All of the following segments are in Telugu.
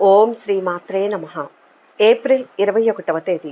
ఓం శ్రీ మాత్రే నమః. ఏప్రిల్ 21వ తేదీ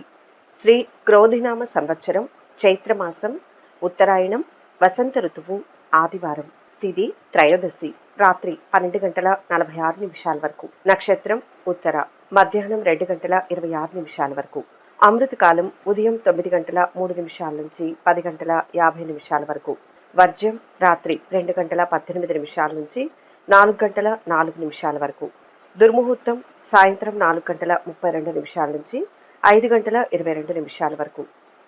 శ్రీ క్రోధినామ సంవత్సరం చైత్రమాసం ఉత్తరాయణం వసంత ఋతువు ఆదివారం. తిథి త్రయోదశి రాత్రి 12 గంటల 46 నిమిషాల వరకు. నక్షత్రం ఉత్తర మధ్యాహ్నం 2 గంటల 26 నిమిషాల వరకు. అమృతకాలం ఉదయం 9 గంటల 3 నిమిషాల నుంచి 10 గంటల 50 నిమిషాల వరకు. వర్జ్యం రాత్రి 2 గంటల 18 నిమిషాల నుంచి 4 గంటల 4 నిమిషాల వరకు. దుర్ముహూర్తం సాయంత్రం 4 గంటల 32 నిమిషాల నుంచి 5 గంటల 22 నిమిషాల వరకు.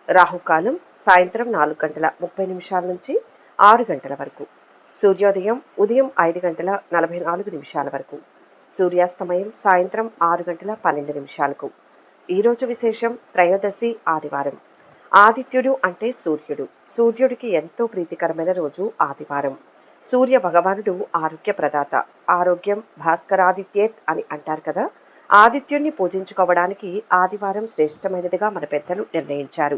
రాహుకాలం సాయంత్రం 4 గంటల 30 నిమిషాల నుంచి 6 గంటల వరకు. సూర్యోదయం ఉదయం 5 గంటల 44 నిమిషాల వరకు. సూర్యాస్తమయం సాయంత్రం 6 గంటల 12 నిమిషాలకు. ఈరోజు విశేషం త్రయోదశి ఆదివారం. ఆదిత్యుడు అంటే సూర్యుడు. సూర్యుడికి ఎంతో ప్రీతికరమైన రోజు ఆదివారం. సూర్య భగవానుడు ఆరోగ్య ప్రదాత. ఆరోగ్యం భాస్కరాదిత్యేత్ అని అంటారు కదా. ఆదిత్యుణ్ణి పూజించుకోవడానికి ఆదివారం శ్రేష్టమైనదిగా మన పెద్దలు నిర్ణయించారు.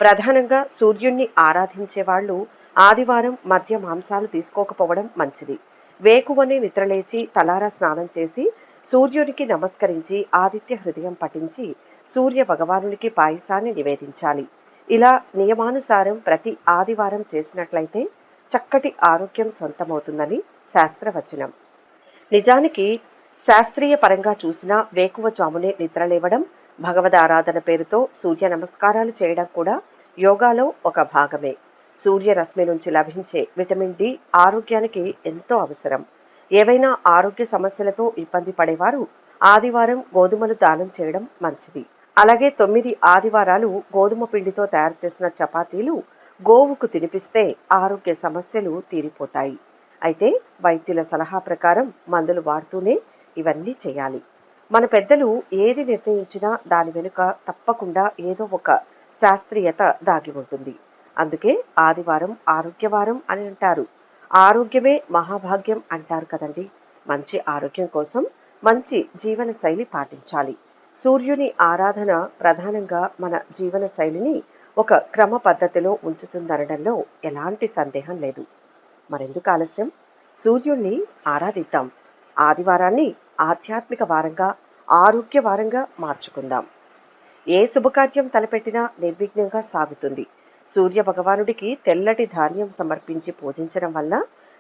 ప్రధానంగా సూర్యుణ్ణి ఆరాధించే వాళ్ళు ఆదివారం మద్య మాంసాలు తీసుకోకపోవడం మంచిది. వేకువనే నిద్రలేచి తలారా స్నానం చేసి సూర్యునికి నమస్కరించి ఆదిత్య హృదయం పఠించి సూర్య భగవానునికి పాయసాన్ని నివేదించాలి. ఇలా నియమానుసారం ప్రతి ఆదివారం చేసినట్లయితే చక్కటి ఆరోగ్యం సొంతమవుతుందని శాస్త్రవచనం. నిజానికి శాస్త్రీయ పరంగా చూసినా వేకువజామునే నిద్రలేవడం, భగవద్ ఆరాధన పేరుతో సూర్య నమస్కారాలు చేయడం కూడా యోగాలో ఒక భాగమే. సూర్యరశ్మి నుంచి లభించే విటమిన్ డి ఆరోగ్యానికి ఎంతో అవసరం. ఏవైనా ఆరోగ్య సమస్యలతో ఇబ్బంది పడేవారు ఆదివారం గోధుమలు దానం చేయడం మంచిది. అలాగే 9 ఆదివారాలు గోధుమ పిండితో తయారు చేసిన చపాతీలు గోవుకు తినిపిస్తే ఆరోగ్య సమస్యలు తీరిపోతాయి. అయితే వైద్యుల సలహా ప్రకారం మందులు వాడుతూనే ఇవన్నీ చేయాలి. మన పెద్దలు ఏది నిర్ణయించినా దాని వెనుక తప్పకుండా ఏదో ఒక శాస్త్రీయత దాగి ఉంటుంది. అందుకే ఆదివారం ఆరోగ్యవారం అని అంటారు. ఆరోగ్యమే మహాభాగ్యం అంటారు కదండి. మంచి ఆరోగ్యం కోసం మంచి జీవన శైలి పాటించాలి. సూర్యుని ఆరాధన ప్రధానంగా మన జీవన శైలిని ఒక క్రమ పద్ధతిలో ఉంచుతుందనడంలో ఎలాంటి సందేహం లేదు. మరెందుకు ఆలస్యం? సూర్యుణ్ణి ఆరాధిద్దాం. ఆదివారాన్ని ఆధ్యాత్మిక వారంగా, ఆరోగ్య వారంగా మార్చుకుందాం. ఏ శుభకార్యం తలపెట్టినా నిర్విఘ్నంగా సాగుతుంది. సూర్య భగవానుడికి తెల్లటి ధాన్యం సమర్పించి పూజించడం వల్ల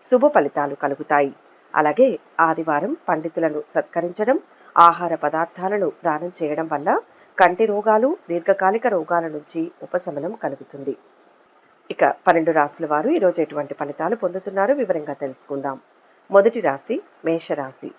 శుభ ఫలితాలు కలుగుతాయి. అలాగే ఆదివారం పండితులను సత్కరించడం, ఆహార పదార్థాలను దానం చేయడం వల్ల కంటి రోగాలు, దీర్ఘకాలిక రోగాల నుంచి ఉపశమనం కలుగుతుంది. ఇక 12 రాశుల వారు ఈరోజు ఎటువంటి ఫలితాలు పొందుతున్నారో వివరంగా తెలుసుకుందాం. మొదటి రాశి మేషరాశి.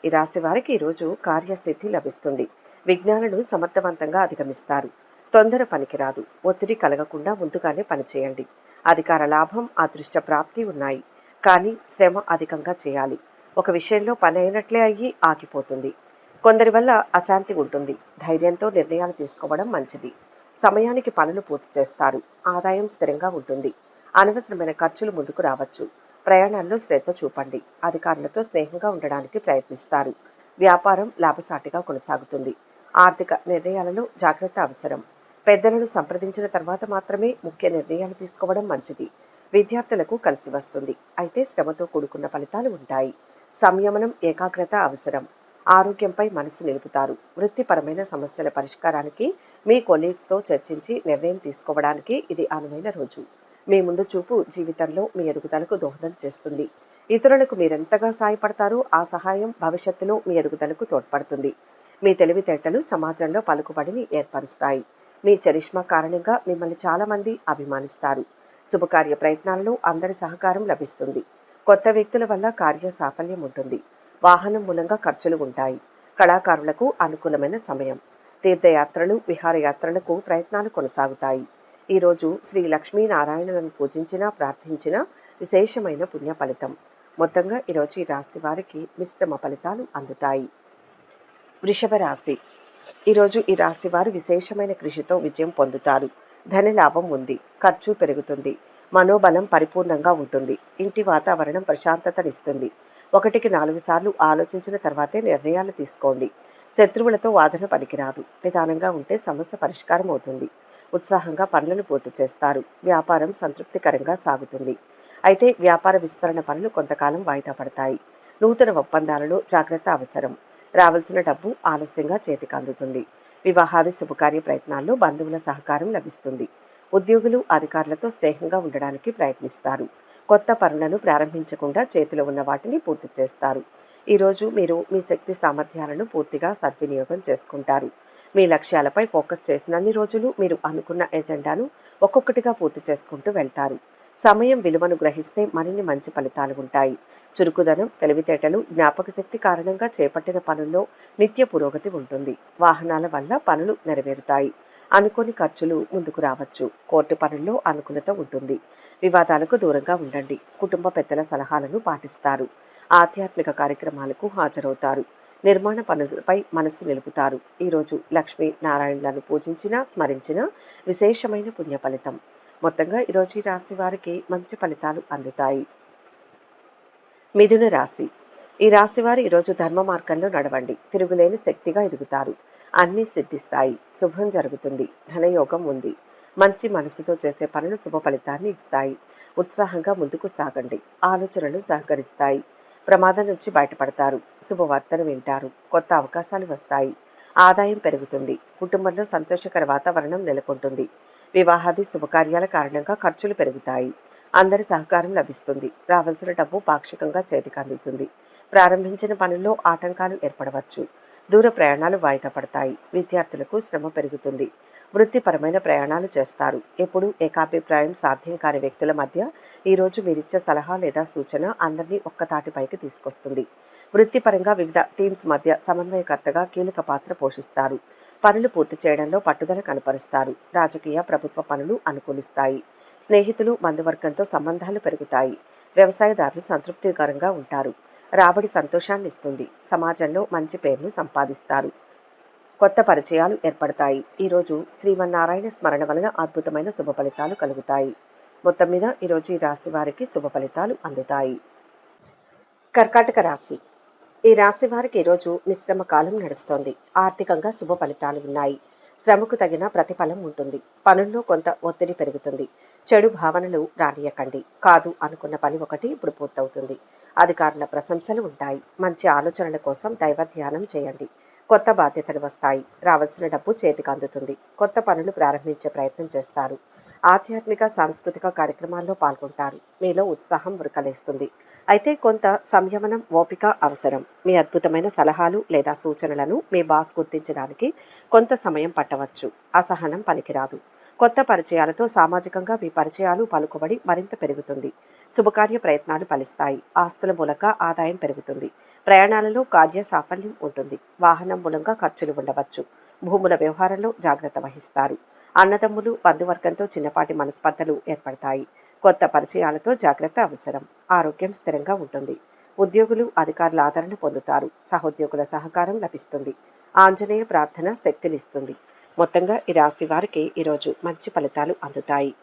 ఈ రాశి వారికి ఈరోజు కార్యసిద్ధి లభిస్తుంది. విఘ్నాలను సమర్థవంతంగా అధిగమిస్తారు. తొందర పనికిరాదు. ఒత్తిడి కలగకుండా ముందుగానే పనిచేయండి. అధికార లాభం, అదృష్ట ప్రాప్తి ఉన్నాయి. కానీ శ్రమ అధికంగా చేయాలి. ఒక విషయంలో పని అయినట్లే అయ్యి ఆగిపోతుంది. కొందరి వల్ల అశాంతి ఉంటుంది. ధైర్యంతో నిర్ణయాలు తీసుకోవడం మంచిది. సమయానికి పనులు పూర్తి చేస్తారు. ఆదాయం స్థిరంగా ఉంటుంది. అనవసరమైన ఖర్చులు ముందుకు రావచ్చు. ప్రయాణాల్లో శ్రద్ధ చూపండి. అధికారులతో స్నేహంగా ఉండడానికి ప్రయత్నిస్తారు. వ్యాపారం లాభసాటిగా కొనసాగుతుంది. ఆర్థిక నిర్ణయాలలో జాగ్రత్త అవసరం. పెద్దలను సంప్రదించిన తర్వాత మాత్రమే ముఖ్య నిర్ణయాలు తీసుకోవడం మంచిది. విద్యార్థులకు కలిసి వస్తుంది. అయితే శ్రమతో కూడుకున్న ఫలితాలు ఉంటాయి. సంయమనం, ఏకాగ్రత అవసరం. ఆరోగ్యంపై మనసు నిలుపుతారు. వృత్తిపరమైన సమస్యల పరిష్కారానికి మీ కొలీగ్స్తో చర్చించి నిర్ణయం తీసుకోవడానికి ఇది అనువైన రోజు. మీ ముందు చూపు జీవితంలో మీ ఎదుగుదలకు దోహదం చేస్తుంది. ఇతరులకు మీరెంతగా సాయపడతారో ఆ సహాయం భవిష్యత్తులో మీ ఎదుగుదలకు తోడ్పడుతుంది. మీ తెలివితేటలు సమాజంలో పలుకుబడిని ఏర్పరుస్తాయి. మీ చరిష్మా కారణంగా మిమ్మల్ని చాలామంది అభిమానిస్తారు. శుభకార్య ప్రయత్నాలలో అందరి సహకారం లభిస్తుంది. కొత్త వ్యక్తుల వల్ల కార్య సాఫల్యం ఉంటుంది. వాహనం మూలంగా ఖర్చులు ఉంటాయి. కళాకారులకు అనుకూలమైన సమయం. తీర్థయాత్రలు, విహారయాత్రలకు ప్రయత్నాలు కొనసాగుతాయి. ఈరోజు శ్రీ లక్ష్మీనారాయణలను పూజించినా ప్రార్థించినా విశేషమైన పుణ్య ఫలితం. మొత్తంగా ఈరోజు ఈ రాశి వారికి మిశ్రమ ఫలితాలు అందుతాయి. వృషభ రాశి. ఈరోజు ఈ రాశి వారు విశేషమైన కృషితో విజయం పొందుతారు. ధనలాభం ఉంది. ఖర్చు పెరుగుతుంది. మనోబలం పరిపూర్ణంగా ఉంటుంది. ఇంటి వాతావరణం ప్రశాంతతనిస్తుంది. 1కి 4 సార్లు ఆలోచించిన తర్వాతే నిర్ణయాలు తీసుకోండి. శత్రువులతో వాదన పనికిరాదు. నిదానంగా ఉంటే సమస్య పరిష్కారం అవుతుంది. ఉత్సాహంగా పనులను పూర్తి చేస్తారు. వ్యాపారం సంతృప్తికరంగా సాగుతుంది. అయితే వ్యాపార విస్తరణ పనులు కొంతకాలం వాయిదా పడతాయి. నూతన ఒప్పందాలలో జాగ్రత్త అవసరం. రావాల్సిన డబ్బు ఆలస్యంగా చేతికి అందుతుంది. వివాహాది శుభకార్య ప్రయత్నాల్లో బంధువుల సహకారం లభిస్తుంది. ఉద్యోగులు అధికారులతో స్నేహంగా ఉండడానికి ప్రయత్నిస్తారు. కొత్త పనులను ప్రారంభించకుండా చేతిలో ఉన్న వాటిని పూర్తి చేస్తారు. ఈరోజు మీరు మీ శక్తి సామర్థ్యాలను పూర్తిగా సద్వినియోగం చేసుకుంటారు. మీ లక్ష్యాలపై ఫోకస్ చేసినన్ని రోజులు మీరు అనుకున్న ఎజెండాను ఒక్కొక్కటిగా పూర్తి చేసుకుంటూ వెళ్తారు. సమయం విలువను గ్రహిస్తే మరిన్ని మంచి ఫలితాలు ఉంటాయి. చురుకుదనం, తెలివితేటలు, జ్ఞాపక శక్తి కారణంగా చేపట్టిన పనుల్లో నిత్య పురోగతి ఉంటుంది. వాహనాల వల్ల పనులు నెరవేరుతాయి. అనుకోని ఖర్చులు ముందుకు రావచ్చు. కోర్టు పనుల్లో అనుకూలత ఉంటుంది. వివాదాలకు దూరంగా ఉండండి. కుటుంబ పెద్దల సలహాలను పాటిస్తారు. ఆధ్యాత్మిక కార్యక్రమాలకు హాజరవుతారు. నిర్మాణ పనులపై మనసు నిలుపుతారు. ఈరోజు లక్ష్మీ నారాయణులను పూజించినా స్మరించిన విశేషమైన పుణ్య ఫలితం. మొత్తంగా ఈరోజు ఈ రాశి వారికి మంచి ఫలితాలు అందుతాయి. మిథున రాశి. ఈ రాశి వారు ఈరోజు ధర్మ మార్గంలో నడవండి. తిరుగులేని శక్తిగా ఎదుగుతారు. అన్నీ సిద్ధిస్తాయి. శుభం జరుగుతుంది. ధనయోగం ఉంది. మంచి మనసుతో చేసే పనులు శుభ ఫలితాన్ని ఇస్తాయి. ఉత్సాహంగా ముందుకు సాగండి. ఆలోచనలు సహకరిస్తాయి. ప్రమాదం నుంచి బయటపడతారు. శుభవార్తను వింటారు. కొత్త అవకాశాలు వస్తాయి. ఆదాయం పెరుగుతుంది. కుటుంబంలో సంతోషకర వాతావరణం నెలకొంటుంది. వివాహాది శుభకార్యాల కారణంగా ఖర్చులు పెరుగుతాయి. అందరి సహకారం లభిస్తుంది. రావాల్సిన డబ్బు పాక్షికంగా చేతికి అందుతుంది. ప్రారంభించిన పనుల్లో ఆటంకాలు ఏర్పడవచ్చు. దూర ప్రయాణాలు వాయిదా పడతాయి. విద్యార్థులకు శ్రమ పెరుగుతుంది. వృత్తిపరమైన ప్రయాణాలు చేస్తారు. ఎప్పుడూ ఏకాభిప్రాయం సాధ్యం కాని వ్యక్తుల మధ్య ఈరోజు మీరిచ్చే సలహా లేదా సూచన అందరినీ ఒక్కతాటిపైకి తీసుకొస్తుంది. వృత్తిపరంగా వివిధ టీమ్స్ మధ్య సమన్వయకర్తగా కీలక పాత్ర పోషిస్తారు. పనులు పూర్తి చేయడంలో పట్టుదల కనపరుస్తారు. రాజకీయ ప్రభుత్వ పనులు అనుకూలిస్తాయి. స్నేహితులు బంధువర్గంతో సంబంధాలు పెరుగుతాయి. వ్యవసాయదారులు సంతృప్తికరంగా ఉంటారు. రాబడి సంతోషాన్ని ఇస్తుంది. సమాజంలో మంచి పేరును సంపాదిస్తారు. కొత్త పరిచయాలు ఏర్పడతాయి. ఈరోజు శ్రీమన్నారాయణ స్మరణ వలన అద్భుతమైన శుభ ఫలితాలు కలుగుతాయి. మొత్తం మీద ఈరోజు ఈ రాశి వారికి శుభ ఫలితాలు అందుతాయి. కర్కాటక రాశి. ఈ రాశి వారికి ఈరోజు మిశ్రమ కాలం నడుస్తోంది. ఆర్థికంగా శుభ ఫలితాలు ఉన్నాయి. శ్రమకు తగిన ప్రతిఫలం ఉంటుంది. పనుల్లో కొంత ఒత్తిడి పెరుగుతుంది. చెడు భావనలు రానియకండి. కాదు అనుకున్న పని ఒకటి ఇప్పుడు పూర్తవుతుంది. అధికారుల ప్రశంసలు ఉంటాయి. మంచి ఆలోచనల కోసం దైవ ధ్యానం చేయండి. కొత్త బాధ్యతలు వస్తాయి. రావాల్సిన డబ్బు చేతికి అందుతుంది. కొత్త పనులు ప్రారంభించే ప్రయత్నం చేస్తారు. ఆధ్యాత్మిక సాంస్కృతిక కార్యక్రమాల్లో పాల్గొంటారు. మీలో ఉత్సాహం ఉరకలేస్తుంది. అయితే కొంత సంయమనం, ఓపిక అవసరం. మీ అద్భుతమైన సలహాలు లేదా సూచనలను మీ బాస్ గుర్తించడానికి కొంత సమయం పట్టవచ్చు. అసహనం పనికిరాదు. కొత్త పరిచయాలతో సామాజికంగా మీ పరిచయాలు పలుకుబడి మరింత పెరుగుతుంది. శుభకార్య ప్రయత్నాలు ఫలిస్తాయి. ఆస్తుల మూలంగా ఆదాయం పెరుగుతుంది. ప్రయాణాలలో కార్య సాఫల్యం ఉంటుంది. వాహనం మూలంగా ఖర్చులు ఉండవచ్చు. భూముల వ్యవహారంలో జాగ్రత్త వహిస్తారు. అన్నదమ్ములు, బంధువర్గంతో చిన్నపాటి మనస్పర్ధలు ఏర్పడతాయి. కొత్త పరిచయాలతో జాగ్రత్త అవసరం. ఆరోగ్యం స్థిరంగా ఉంటుంది. ఉద్యోగులు, అధికారుల ఆదరణ పొందుతారు. సహోద్యోగుల సహకారం లభిస్తుంది. ఆంజనేయ ప్రార్థన శక్తినిస్తుంది. మొత్తంగా ఈ రాశి వారికి ఈరోజు మంచి ఫలితాలు అందుతాయి.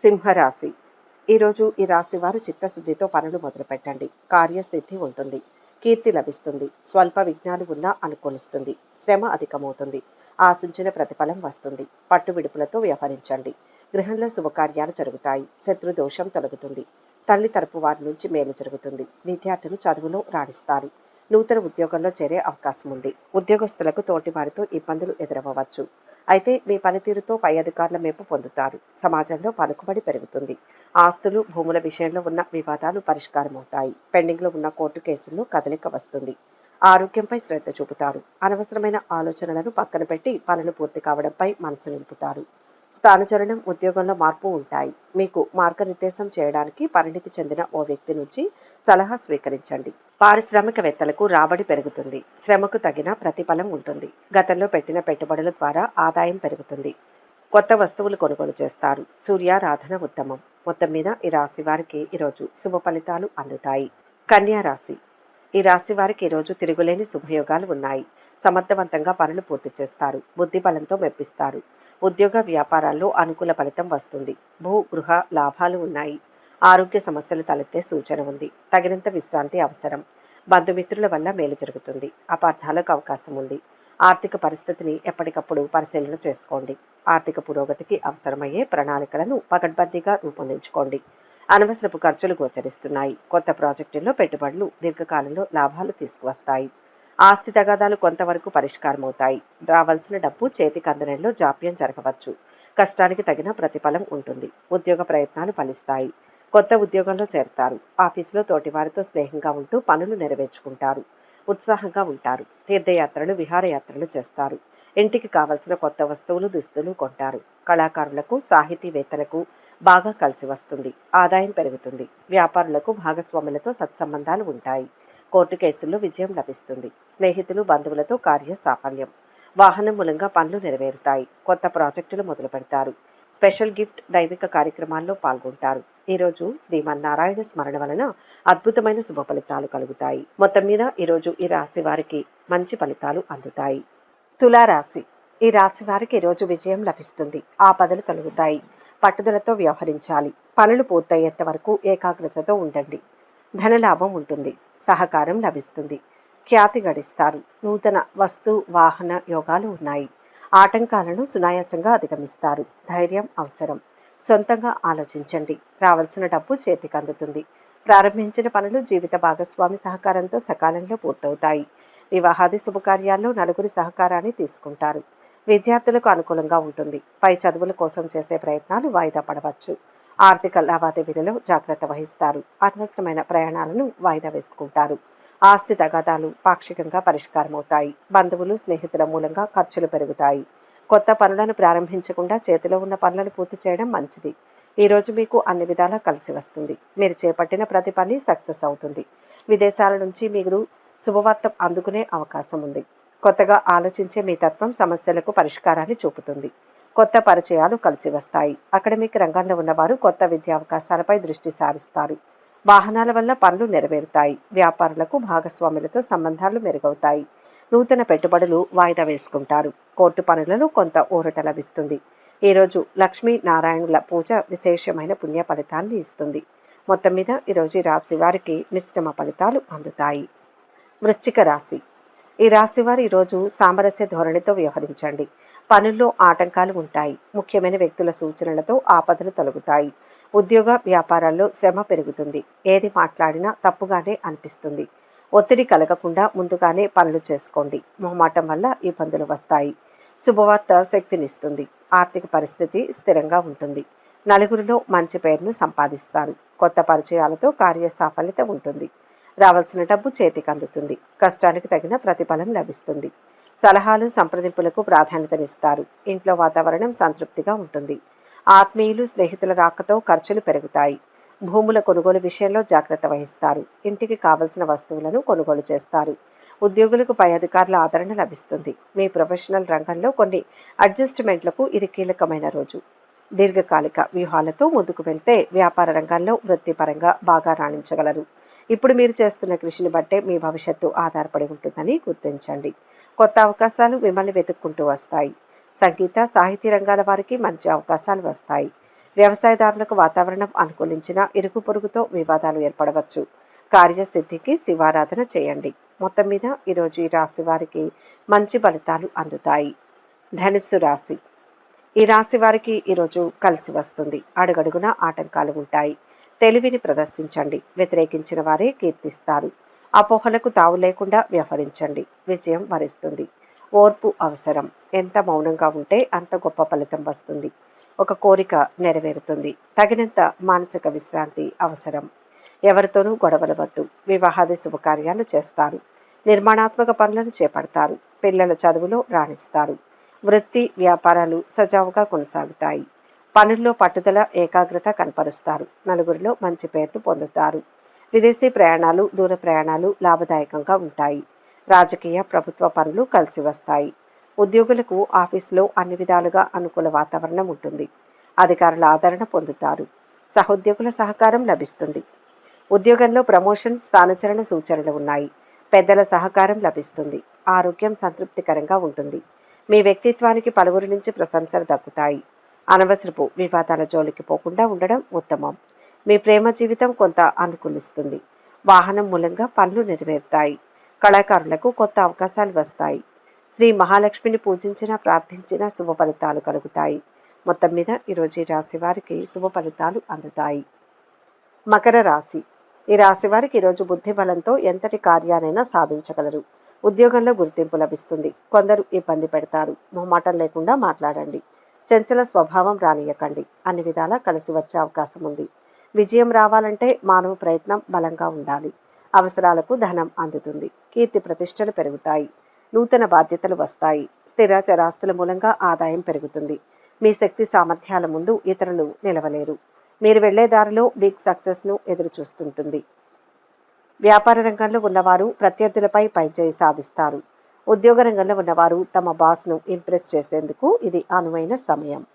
సింహరాశి. ఈరోజు ఈ రాశి వారు చిత్తశుద్ధితో పనులు మొదలుపెట్టండి. కార్యసిద్ధి ఉంటుంది. కీర్తి లభిస్తుంది. స్వల్ప విఘ్నాలు ఉన్నా అనుకూలిస్తుంది. శ్రమ అధికమవుతుంది. ఆశించిన ప్రతిఫలం వస్తుంది. పట్టు విడుపులతో వ్యవహరించండి. గృహంలో శుభకార్యాలు జరుగుతాయి. శత్రు దోషం తొలగుతుంది. తల్లి తరపు వారి నుంచి మేలు జరుగుతుంది. విద్యార్థులు చదువులో రాణిస్తారు. నూతన ఉద్యోగంలో చేరే అవకాశం ఉంది. ఉద్యోగస్తులకు తోటి వారితో ఇబ్బందులు ఎదురవ్వచ్చు. అయితే మీ పనితీరుతో పై అధికారుల మెప్పు పొందుతారు. సమాజంలో పలుకుబడి పెరుగుతుంది. ఆస్తులు, భూముల విషయంలో ఉన్న వివాదాలు పరిష్కారమవుతాయి. పెండింగ్లో ఉన్న కోర్టు కేసుల్లో కదలిక వస్తుంది. ఆరోగ్యంపై శ్రద్ధ చూపుతారు. అనవసరమైన ఆలోచనలను పక్కన పెట్టి పనులు పూర్తి కావడంపై మనసు నిలుపుతారు. స్థానచలనం, ఉద్యోగంలో మార్పు ఉంటాయి. మీకు మార్గనిర్దేశం చేయడానికి పరిణితి చెందిన ఓ వ్యక్తి నుంచి సలహా స్వీకరించండి. పారిశ్రామికవేత్తలకు రాబడి పెరుగుతుంది. శ్రమకు తగిన ప్రతిఫలం ఉంటుంది. గతంలో పెట్టిన పెట్టుబడుల ద్వారా ఆదాయం పెరుగుతుంది. కొత్త వస్తువులు కొనుగోలు చేస్తారు. సూర్యారాధన ఉత్తమం. మొత్తం మీద ఈ రాశి వారికి ఈరోజు శుభ ఫలితాలు అందుతాయి. కన్యా రాశి. ఈ రాశి వారికి ఈరోజు తిరుగులేని శుభయోగాలు ఉన్నాయి. సమర్థవంతంగా పనులు పూర్తి చేస్తారు. బుద్ధి బలంతో మెప్పిస్తారు. ఉద్యోగ వ్యాపారాల్లో అనుకూల ఫలితం వస్తుంది. భూ గృహ లాభాలు ఉన్నాయి. ఆరోగ్య సమస్యలు తలెత్తే సూచన ఉంది. తగినంత విశ్రాంతి అవసరం. బంధుమిత్రుల వల్ల మేలు జరుగుతుంది. అపార్థాలకు అవకాశం ఉంది. ఆర్థిక పరిస్థితిని ఎప్పటికప్పుడు పరిశీలన చేసుకోండి. ఆర్థిక పురోగతికి అవసరమయ్యే ప్రణాళికలను పకడ్బందీగా రూపొందించుకోండి. అనవసరపు ఖర్చులు గోచరిస్తున్నాయి. కొత్త ప్రాజెక్టుల్లో పెట్టుబడులు దీర్ఘకాలంలో లాభాలు తీసుకువస్తాయి. ఆస్తి తగాదాలు కొంతవరకు పరిష్కారమవుతాయి. రావాల్సిన డబ్బు చేతికి అందడంలో జాప్యం జరగవచ్చు. కష్టానికి తగిన ప్రతిఫలం ఉంటుంది. ఉద్యోగ ప్రయత్నాలు ఫలిస్తాయి. కొత్త ఉద్యోగంలో చేరతారు. ఆఫీసులో తోటివారితో స్నేహంగా ఉంటూ పనులు నెరవేర్చుకుంటారు. ఉత్సాహంగా ఉంటారు. తీర్థయాత్రలు, విహారయాత్రలు చేస్తారు. ఇంటికి కావలసిన కొత్త వస్తువులు, దుస్తులు కొంటారు. కళాకారులకు, సాహితీవేత్తలకు బాగా కలిసి వస్తుంది. ఆదాయం పెరుగుతుంది. వ్యాపారులకు భాగస్వాములతో సత్సంబంధాలు ఉంటాయి. కోర్టు కేసుల్లో విజయం లభిస్తుంది. స్నేహితులు, బంధువులతో కార్య సాఫల్యం. వాహనం మూలంగా పనులు నెరవేరుతాయి. కొత్త ప్రాజెక్టులు మొదలు పెడతారు. స్పెషల్ గిఫ్ట్, దైవిక కార్యక్రమాల్లో పాల్గొంటారు. ఈరోజు శ్రీమన్నారాయణ స్మరణ వలన అద్భుతమైన శుభ ఫలితాలు కలుగుతాయి. మొత్తం మీద ఈరోజు ఈ రాశి వారికి మంచి ఫలితాలు అందుతాయి. తులారాశి. ఈ రాశి వారికి ఈరోజు విజయం లభిస్తుంది. ఆపదలు తొలగుతాయి. పట్టుదలతో వ్యవహరించాలి. పనులు పూర్తయ్యేంత వరకు ఏకాగ్రతతో ఉండండి. ధనలాభం ఉంటుంది. సహకారం లభిస్తుంది. ఖ్యాతి గడిస్తారు. నూతన వస్తు వాహన యోగాలు ఉన్నాయి. ఆటంకాలను సునాయాసంగా అధిగమిస్తారు. ధైర్యం అవసరం. సొంతంగా ఆలోచించండి. రావాల్సిన డబ్బు చేతికి అందుతుంది. ప్రారంభించిన పనులు జీవిత భాగస్వామి సహకారంతో సకాలంలో పూర్తవుతాయి. వివాహాది శుభకార్యాల్లో నలుగురి సహకారాన్ని తీసుకుంటారు. విద్యార్థులకు అనుకూలంగా ఉంటుంది. పై చదువుల కోసం చేసే ప్రయత్నాలు వాయిదా పడవచ్చు. ఆర్థిక లావాదేవీలలో జాగ్రత్త వహిస్తారు. అనవసరమైన ప్రయాణాలను వాయిదా వేసుకుంటారు. ఆస్తి తగాదాలు పాక్షికంగా పరిష్కారమవుతాయి. బంధువులు, స్నేహితుల మూలంగా ఖర్చులు పెరుగుతాయి. కొత్త పనులను ప్రారంభించకుండా చేతిలో ఉన్న పనులను పూర్తి చేయడం మంచిది. ఈరోజు మీకు అన్ని విధాలా కలిసి వస్తుంది. మీరు చేపట్టిన ప్రతి పని సక్సెస్ అవుతుంది. విదేశాల నుంచి మీరు శుభవార్త అందుకునే అవకాశం ఉంది. కొత్తగా ఆలోచించే మీ తత్వం సమస్యలకు పరిష్కారాన్ని చూపుతుంది. కొత్త పరిచయాలు కలిసి వస్తాయి. అకాడమిక్ రంగంలో ఉన్నవారు కొత్త విద్యా అవకాశాలపై దృష్టి సారిస్తారు. వాహనాల వల్ల పనులు నెరవేరుతాయి. వ్యాపారులకు భాగస్వాములతో సంబంధాలు మెరుగవుతాయి. నూతన పెట్టుబడులు వాయిదా వేసుకుంటారు. కోర్టు పనులలో కొంత ఊరట లభిస్తుంది. ఈరోజు లక్ష్మీ నారాయణుల పూజ విశేషమైన పుణ్య ఫలితాన్ని ఇస్తుంది. మొత్తం మీద ఈరోజు ఈ రాశి వారికి మిశ్రమ ఫలితాలు అందుతాయి. వృశ్చిక రాశి. ఈ రాశి వారు ఈరోజు సామరస్య ధోరణితో వ్యవహరించండి. పనుల్లో ఆటంకాలు ఉంటాయి. ముఖ్యమైన వ్యక్తుల సూచనలతో ఆపదలు తొలగుతాయి. ఉద్యోగ వ్యాపారాల్లో శ్రమ పెరుగుతుంది. ఏది మాట్లాడినా తప్పుగానే అనిపిస్తుంది. ఒత్తిడి కలగకుండా ముందుగానే పనులు చేసుకోండి. మొహమాటం వల్ల ఇబ్బందులు వస్తాయి. శుభవార్త శక్తినిస్తుంది. ఆర్థిక పరిస్థితి స్థిరంగా ఉంటుంది. నలుగురిలో మంచి పేరును సంపాదిస్తారు. కొత్త పరిచయాలతో కార్య సాఫల్యత ఉంటుంది. రావాల్సిన డబ్బు చేతికి అందుతుంది. కష్టానికి తగిన ప్రతిఫలం లభిస్తుంది. సలహాలు, సంప్రదింపులకు ప్రాధాన్యతనిస్తారు. ఇంట్లో వాతావరణం సంతృప్తిగా ఉంటుంది. ఆత్మీయులు, స్నేహితుల రాకతో ఖర్చులు పెరుగుతాయి. భూముల కొనుగోలు విషయంలో జాగ్రత్త వహిస్తారు. ఇంటికి కావలసిన వస్తువులను కొనుగోలు చేస్తారు. ఉద్యోగులకు పై అధికారుల ఆదరణ లభిస్తుంది. మీ ప్రొఫెషనల్ రంగంలో కొన్ని అడ్జస్ట్మెంట్లకు ఇది కీలకమైన రోజు. దీర్ఘకాలిక వ్యూహాలతో ముందుకు వెళ్తే వ్యాపార రంగంలో వృత్తిపరంగా బాగా రాణించగలరు. ఇప్పుడు మీరు చేస్తున్న కృషిని బట్టే మీ భవిష్యత్తు ఆధారపడి ఉంటుందని గుర్తించండి. కొత్త అవకాశాలు మిమ్మల్ని వెతుక్కుంటూ వస్తాయి. సంగీత, సాహితీ రంగాల వారికి మంచి అవకాశాలు వస్తాయి. వ్యవసాయదారులకు వాతావరణం అనుకూలించిన ఇరుగు పొరుగుతో వివాదాలు ఏర్పడవచ్చు. కార్యసిద్ధికి శివారాధన చేయండి. మొత్తం మీద ఈరోజు ఈ రాశి వారికి మంచి ఫలితాలు అందుతాయి. ధనుస్సు రాశి. ఈ రాశి వారికి ఈరోజు కలిసి వస్తుంది. అడుగడుగునా ఆటంకాలు ఉంటాయి. తెలివిని ప్రదర్శించండి. వ్యతిరేకించిన వారే కీర్తిస్తారు. అపోహలకు తావు లేకుండా వ్యవహరించండి. విజయం వరిస్తుంది. ఓర్పు అవసరం. ఎంత మౌనంగా ఉంటే అంత గొప్ప ఫలితం వస్తుంది. ఒక కోరిక నెరవేరుతుంది. తగినంత మానసిక విశ్రాంతి అవసరం. ఎవరితోనూ గొడవలు వద్దు. వివాహాది శుభకార్యాలు చేస్తారు. నిర్మాణాత్మక పనులను చేపడతారు. పిల్లల చదువులో రాణిస్తారు. వృత్తి, వ్యాపారాలు సజావుగా కొనసాగుతాయి. పనుల్లో పట్టుదల, ఏకాగ్రత కనపరుస్తారు. నలుగురిలో మంచి పేరును పొందుతారు. విదేశీ ప్రయాణాలు, దూర ప్రయాణాలు లాభదాయకంగా ఉంటాయి. రాజకీయ, ప్రభుత్వ పనులు కలిసి వస్తాయి. ఉద్యోగులకు ఆఫీసులో అన్ని విధాలుగా అనుకూల వాతావరణం ఉంటుంది. అధికారుల ఆదరణ పొందుతారు. సహోద్యోగుల సహకారం లభిస్తుంది. ఉద్యోగంలో ప్రమోషన్, స్థానచలన సూచనలు ఉన్నాయి. పెద్దల సహకారం లభిస్తుంది. ఆరోగ్యం సంతృప్తికరంగా ఉంటుంది. మీ వ్యక్తిత్వానికి పలువురి నుంచి ప్రశంసలు దక్కుతాయి. అనవసరపు వివాదాల జోలికి పోకుండా ఉండడం ఉత్తమం. మీ ప్రేమ జీవితం కొంత అనుకూలిస్తుంది. వాహనం మూలంగా పనులు నెరవేరుతాయి. కళాకారులకు కొత్త అవకాశాలు వస్తాయి. శ్రీ మహాలక్ష్మిని పూజించిన, ప్రార్థించిన శుభ ఫలితాలు కలుగుతాయి. మొత్తం మీద ఈరోజు ఈ రాశి వారికి శుభ ఫలితాలు అందుతాయి. మకర రాశి. ఈ రాశి వారికి ఈరోజు బుద్ధి బలంతో ఎంతటి కార్యానైనా సాధించగలరు. ఉద్యోగంలో గుర్తింపు లభిస్తుంది. కొందరు ఇబ్బంది పెడతారు. మొహమాటం లేకుండా మాట్లాడండి. చంచల స్వభావం రానియకండి. అన్ని విధాలా కలిసి వచ్చే అవకాశం ఉంది. విజయం రావాలంటే మానవ ప్రయత్నం బలంగా ఉండాలి. అవసరాలకు ధనం అందుతుంది. కీర్తి ప్రతిష్టలు పెరుగుతాయి. నూతన బాధ్యతలు వస్తాయి. స్థిర చరాస్తుల మూలంగా ఆదాయం పెరుగుతుంది. మీ శక్తి సామర్థ్యాల ముందు ఇతరులు నిలవలేరు. మీరు వెళ్లే దారిలో బిగ్ సక్సెస్ను ఎదురు చూస్తుంటుంది. వ్యాపార రంగంలో ఉన్నవారు ప్రత్యర్థులపై పైచేయి సాధిస్తారు. ఉద్యోగ రంగంలో ఉన్నవారు తమ బాస్ను ఇంప్రెస్ చేసేందుకు ఇది అనువైన సమయం.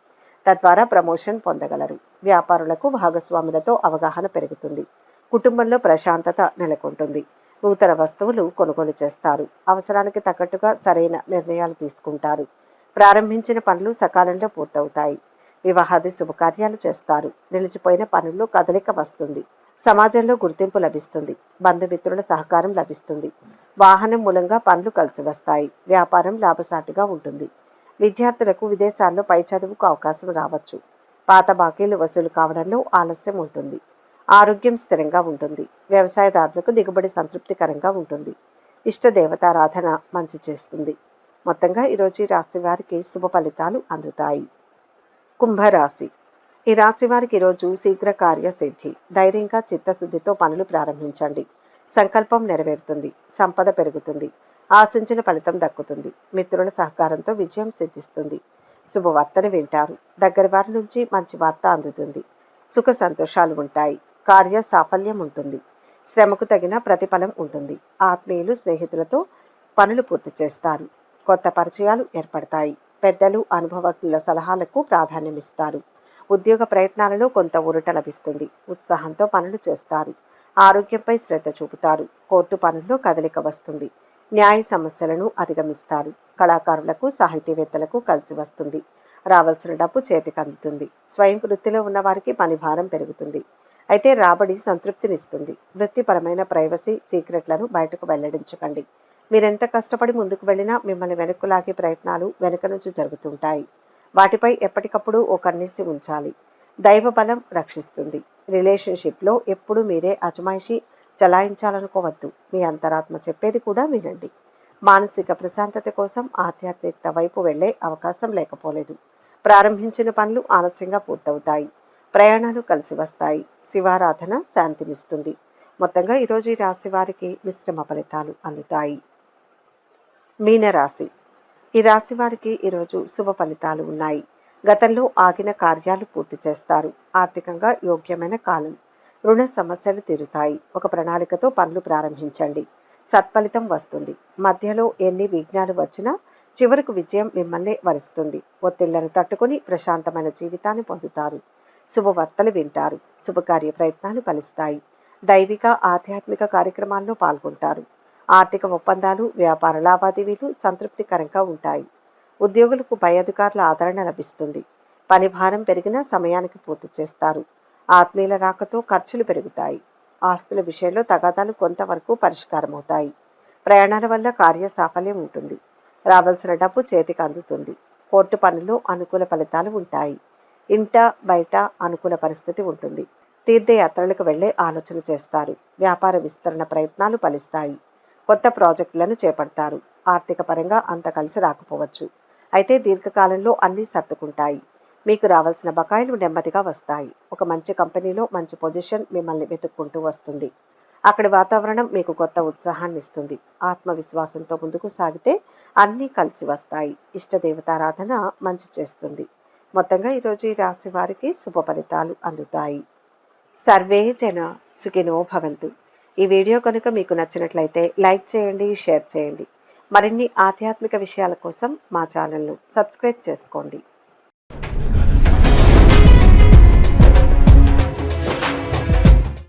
తద్వారా ప్రమోషన్ పొందగలరు. వ్యాపారులకు భాగస్వాములతో అవగాహన పెరుగుతుంది. కుటుంబంలో ప్రశాంతత నెలకొంటుంది. నూతన వస్తువులు కొనుగోలు చేస్తారు. అవసరానికి తగ్గట్టుగా సరైన నిర్ణయాలు తీసుకుంటారు. ప్రారంభించిన పనులు సకాలంలో పూర్తవుతాయి. వివాహాది శుభకార్యాలు చేస్తారు. నిలిచిపోయిన పనుల్లో కదలిక వస్తుంది. సమాజంలో గుర్తింపు లభిస్తుంది. బంధుమిత్రుల సహకారం లభిస్తుంది. వాహనం మూలంగా పనులు కలిసి వస్తాయి. వ్యాపారం లాభసాటిగా ఉంటుంది. విద్యార్థులకు విదేశాల్లో పై చదువుకు అవకాశం రావచ్చు. పాత బాకీలు వసూలు కావడంలో ఆలస్యం ఉంటుంది. ఆరోగ్యం స్థిరంగా ఉంటుంది. వ్యవసాయదారులకు దిగుబడి సంతృప్తికరంగా ఉంటుంది. ఇష్ట దేవతారాధన మంచి చేస్తుంది. మొత్తంగా ఈరోజు ఈ రాశి వారికి శుభ ఫలితాలు అందుతాయి. కుంభరాశి. ఈ రాశి వారికి ఈరోజు శీఘ్ర కార్యసిద్ధి. ధైర్యంగా చిత్తశుద్ధితో పనులు ప్రారంభించండి. సంకల్పం నెరవేరుతుంది. సంపద పెరుగుతుంది. ఆశించిన ఫలితం దక్కుతుంది. మిత్రుల సహకారంతో విజయం సిద్ధిస్తుంది. శుభవార్తను వింటారు. దగ్గర వారి నుంచి మంచి వార్త అందుతుంది. సుఖ సంతోషాలు ఉంటాయి. కార్య సాఫల్యం ఉంటుంది. శ్రమకు తగిన ప్రతిఫలం ఉంటుంది. ఆత్మీయులు స్నేహితులతో పనులు పూర్తి చేస్తారు. కొత్త పరిచయాలు ఏర్పడతాయి. పెద్దలు అనుభవజ్ఞుల సలహాలకు ప్రాధాన్యమిస్తారు. ఉద్యోగ ప్రయత్నాలలో కొంత ఊరట లభిస్తుంది. ఉత్సాహంతో పనులు చేస్తారు. ఆరోగ్యంపై శ్రద్ధ చూపుతారు. కోర్టు పనుల్లో కదలిక వస్తుంది. న్యాయ సమస్యలను అధిగమిస్తారు. కళాకారులకు సాహితీవేత్తలకు కలిసి వస్తుంది. రావాల్సిన డబ్బు చేతికి అందుతుంది. స్వయం వృత్తిలో ఉన్నవారికి పని భారం పెరుగుతుంది. అయితే రాబడి సంతృప్తినిస్తుంది. వృత్తిపరమైన ప్రైవసీ సీక్రెట్లను బయటకు వెల్లడించకండి. మీరెంత కష్టపడి ముందుకు వెళ్ళినా మిమ్మల్ని వెనక్కు లాగే ప్రయత్నాలు వెనుక నుంచి జరుగుతుంటాయి. వాటిపై ఎప్పటికప్పుడు ఓ కన్నేసి ఉంచాలి. దైవ బలం రక్షిస్తుంది. రిలేషన్షిప్లో ఎప్పుడూ మీరే అజమాయిషీ చలాయించాలనుకోవద్దు. మీ అంతరాత్మ చెప్పేది కూడా వినండి. మానసిక ప్రశాంతత కోసం ఆధ్యాత్మికత వైపు వెళ్లే అవకాశం లేకపోలేదు. ప్రారంభించిన పనులు ఆలస్యంగా పూర్తవుతాయి. ప్రయాణాలు కలిసి వస్తాయి. శివారాధన శాంతినిస్తుంది. మొత్తంగా ఈరోజు ఈ రాశి వారికి మిశ్రమ ఫలితాలు అందుతాయి. మీనరాశి. ఈ రాశి వారికి ఈరోజు శుభ ఫలితాలు ఉన్నాయి. గతంలో ఆగిన కార్యాలు పూర్తి చేస్తారు. ఆర్థికంగా యోగ్యమైన కాలం. రుణ సమస్యలు తీరుతాయి. ఒక ప్రణాళికతో పనులు ప్రారంభించండి. సత్ఫలితం వస్తుంది. మధ్యలో ఎన్ని విఘ్నాలు వచ్చినా చివరకు విజయం మిమ్మల్ని వరిస్తుంది. ఒత్తిళ్లను తట్టుకుని ప్రశాంతమైన జీవితాన్ని పొందుతారు. శుభవార్తలు వింటారు. శుభకార్య ప్రయత్నాలు ఫలిస్తాయి. దైవిక ఆధ్యాత్మిక కార్యక్రమాల్లో పాల్గొంటారు. ఆర్థిక ఒప్పందాలు వ్యాపార లావాదేవీలు సంతృప్తికరంగా ఉంటాయి. ఉద్యోగులకు పై అధికారుల ఆదరణ లభిస్తుంది. పని భారం పెరిగినా సమయానికి పూర్తి చేస్తారు. ఆత్మీయుల రాకతో ఖర్చులు పెరుగుతాయి. ఆస్తుల విషయంలో తగాదాలు కొంతవరకు పరిష్కారమవుతాయి. ప్రయాణాల వల్ల కార్య సాఫల్యం ఉంటుంది. రావాల్సిన డబ్బు చేతికి అందుతుంది. కోర్టు పనుల్లో అనుకూల ఫలితాలు ఉంటాయి. ఇంట బయట అనుకూల పరిస్థితి ఉంటుంది. తీర్థయాత్రలకు వెళ్లే ఆలోచన చేస్తారు. వ్యాపార విస్తరణ ప్రయత్నాలు ఫలిస్తాయి. కొత్త ప్రాజెక్టులను చేపడతారు. ఆర్థిక పరంగా అంత కలిసి రాకపోవచ్చు. అయితే దీర్ఘకాలంలో అన్నీ సర్దుకుంటాయి. మీకు రావాల్సిన బకాయిలు నెమ్మదిగా వస్తాయి. ఒక మంచి కంపెనీలో మంచి పొజిషన్ మిమ్మల్ని వెతుక్కుంటూ వస్తుంది. అక్కడి వాతావరణం మీకు కొత్త ఉత్సాహాన్ని ఇస్తుంది. ఆత్మవిశ్వాసంతో ముందుకు సాగితే అన్నీ కలిసి వస్తాయి. ఇష్టదేవతారాధన మంచి చేస్తుంది. మొత్తంగా ఈరోజు ఈ రాశి వారికి శుభ ఫలితాలు అందుతాయి. సర్వే జన సుఖినో భవంతు. ఈ వీడియో కనుక మీకు నచ్చినట్లయితే లైక్ చేయండి, షేర్ చేయండి. మరిన్ని ఆధ్యాత్మిక విషయాల కోసం మా ఛానల్ను సబ్స్క్రైబ్ చేసుకోండి.